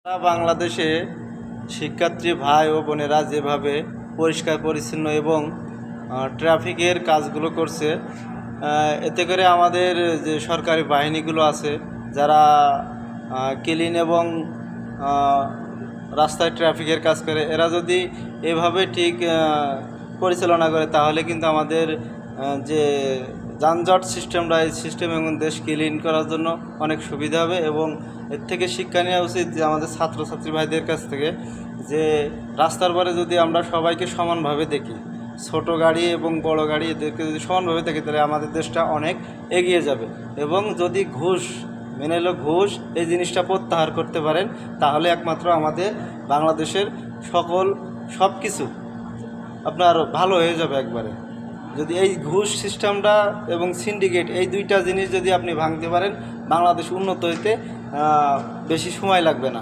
সারা বাংলাদেশে শিক্ষার্থী ভাই ও বোনেরা যেভাবে পরিষ্কার পরিচ্ছন্ন এবং ট্রাফিকের কাজগুলো করছে, এতে করে আমাদের যে সরকারি বাহিনীগুলো আছে যারা ক্লিন এবং রাস্তায় ট্রাফিকের কাজ করে, এরা যদি এভাবে ঠিক পরিচালনা করে তাহলে কিন্তু আমাদের যে যানজট সিস্টেমটা, এই সিস্টেম এবং দেশ ক্লিন করার জন্য অনেক সুবিধা হবে। এবং এর থেকে শিক্ষা নেওয়া উচিত যে আমাদের ছাত্রছাত্রী ভাইদের কাছ থেকে, যে রাস্তার পরে যদি আমরা সবাইকে সমানভাবে দেখি, ছোট গাড়ি এবং বড় গাড়ি এদেরকে যদি সমানভাবে দেখি তাহলে আমাদের দেশটা অনেক এগিয়ে যাবে। এবং যদি ঘুষ মেনে ঘুষ এই জিনিসটা প্রত্যাহার করতে পারেন তাহলে একমাত্র আমাদের বাংলাদেশের সব কিছু আপনার ভালো হয়ে যাবে একবারে। যদি এই ঘুষ সিস্টেমটা এবং সিন্ডিকেট এই দুইটা জিনিস যদি আপনি ভাঙতে পারেন, বাংলাদেশ উন্নত হইতে বেশি সময় লাগবে না।